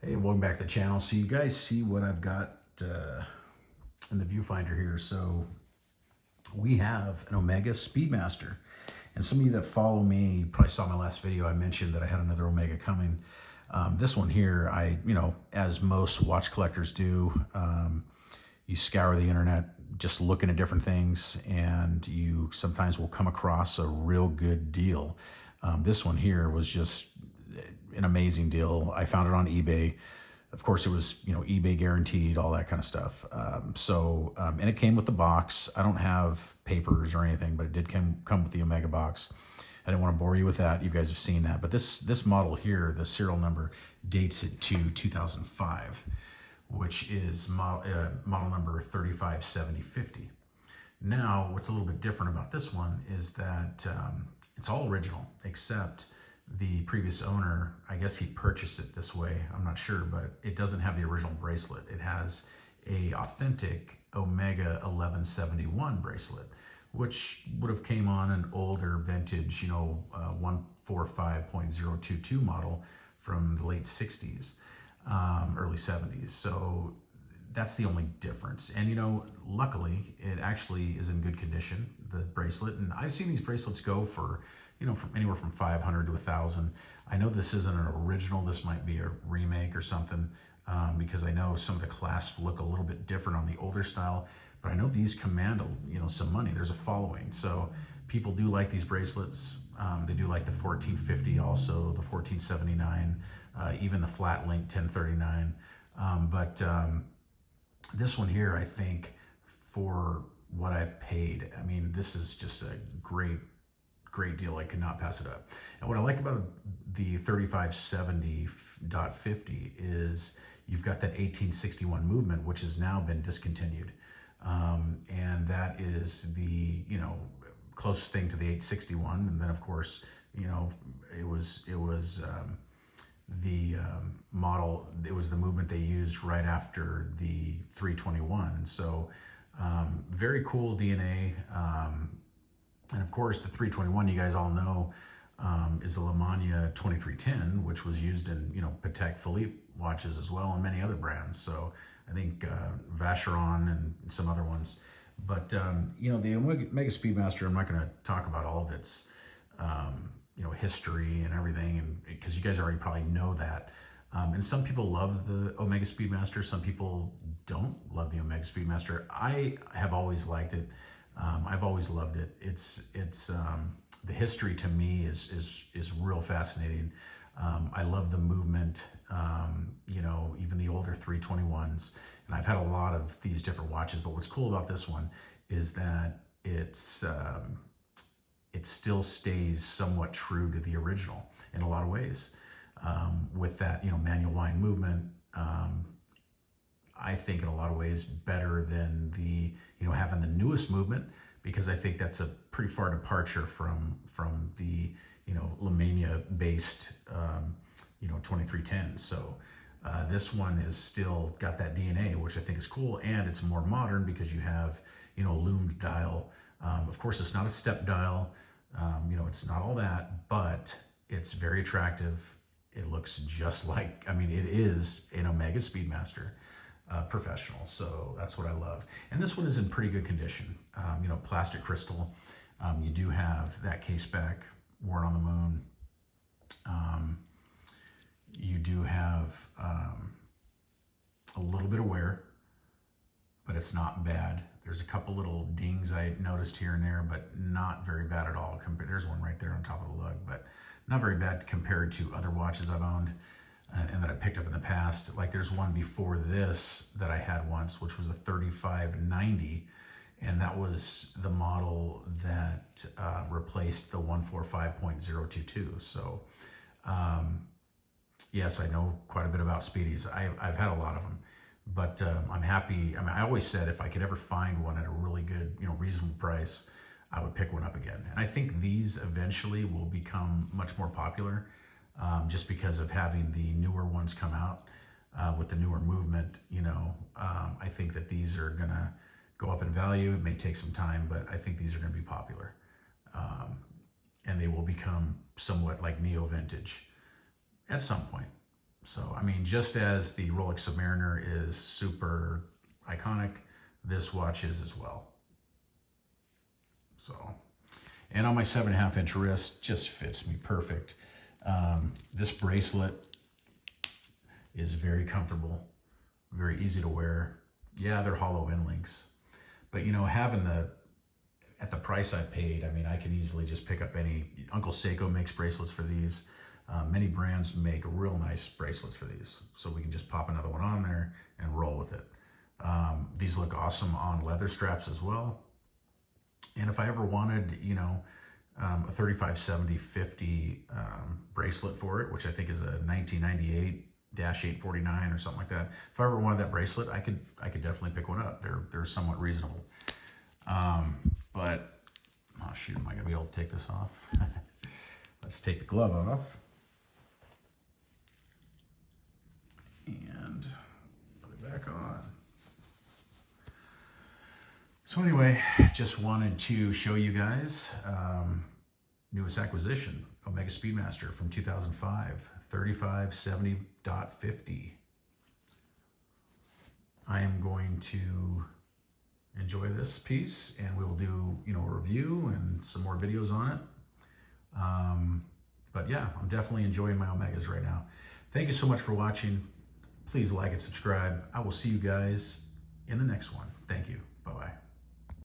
Hey, welcome back to the channel. So you guys see what I've got in the viewfinder here. So we have an Omega Speedmaster. And some of you that follow me, you probably saw my last video, I mentioned that I had another Omega coming. This one here, as most watch collectors do, you scour the internet just looking at different things, and you sometimes will come across a real good deal. This one here was just an amazing deal. I found it on eBay. Of course, it was, eBay guaranteed, all that kind of stuff. And it came with the box. I don't have papers or anything, but it did come with the Omega box. I didn't want to bore you with that. You guys have seen that. But this model here, the serial number dates it to 2005, which is model number 357050. Now, what's a little bit different about this one is that it's all original, except the previous owner, I guess he purchased it this way, I'm not sure, but it doesn't have the original bracelet. It has a authentic Omega 1171 bracelet, which would have came on an older vintage, 145.022 model from the late 60s, early 70s. So that's the only difference. And luckily it actually is in good condition, the bracelet. And I've seen these bracelets go for, from anywhere from 500 to 1,000. I know this isn't an original. This might be a remake or something, because I know some of the clasps look a little bit different on the older style, but I know these command, some money. There's a following. So people do like these bracelets. They do like the 1450 also, the 1479, even the flat link 1039. This one here, I think, for what I've paid, I mean, this is just a great deal. I could not pass it up. And what I like about the 3570.50 is you've got that 1861 movement, which has now been discontinued. And that is the, closest thing to the 861. And then of course, it was the model, it was the movement they used right after the 321. So very cool DNA. And of course the 321, you guys all know, is a Lemania 2310, which was used in, Patek Philippe watches as well, and many other brands. So I think Vacheron and some other ones. But, the Omega Speedmaster, I'm not going to talk about all of its, history and everything, and because you guys already probably know that. And some people love the Omega Speedmaster. Some people don't love the Omega Speedmaster. I have always liked it. I've always loved it. It's the history to me is real fascinating. I love the movement, even the older 321s. And I've had a lot of these different watches, but what's cool about this one is that it still stays somewhat true to the original in a lot of ways. With that, manual wind movement, I think in a lot of ways better than the, having the newest movement, because I think that's a pretty far departure from the, Lemania based, 2310. So this one is still got that DNA, which I think is cool. And it's more modern because you have, loomed dial. Of course, it's not a step dial. It's not all that, but it's very attractive. It looks just like, it is an Omega Speedmaster professional. So that's what I love. And this one is in pretty good condition. Plastic crystal. You do have that case back, worn on the moon. You do have a little bit of wear, but it's not bad. There's a couple little dings I noticed here and there, but not very bad at all. There's one right there on top of the lug, but not very bad compared to other watches I've owned and that I picked up in the past. Like there's one before this that I had once, which was a 3590, and that was the model that replaced the 145.022. So yes, I know quite a bit about Speedies. I've had a lot of them. But I'm happy. I always said if I could ever find one at a really good, reasonable price, I would pick one up again. And I think these eventually will become much more popular, just because of having the newer ones come out with the newer movement. I think that these are gonna go up in value. It may take some time, but I think these are gonna be popular, and they will become somewhat like neo vintage at some point. So, I mean, just as the Rolex Submariner is super iconic, this watch is as well. So, and on my 7.5 inch wrist, just fits me perfect. This bracelet is very comfortable, very easy to wear. Yeah, they're hollow end links, but you know, having at the price I paid, I mean, I can easily just pick up any. Uncle Seiko makes bracelets for these. Many brands make real nice bracelets for these, so we can just pop another one on there and roll with it. These look awesome on leather straps as well. And if I ever wanted, you know, a 3570-50 bracelet for it, which I think is a 1998-849 or something like that. If I ever wanted that bracelet, I could definitely pick one up. They're somewhat reasonable. But oh shoot, am I gonna be able to take this off? Let's take the glove off and put it back on. So anyway, just wanted to show you guys newest acquisition, Omega Speedmaster from 2005, 3570.50. I am going to enjoy this piece, and we'll do, you know, a review and some more videos on it. But yeah, I'm definitely enjoying my Omegas right now. Thank you so much for watching. Please like and subscribe. I will see you guys in the next one. Thank you. Bye-bye.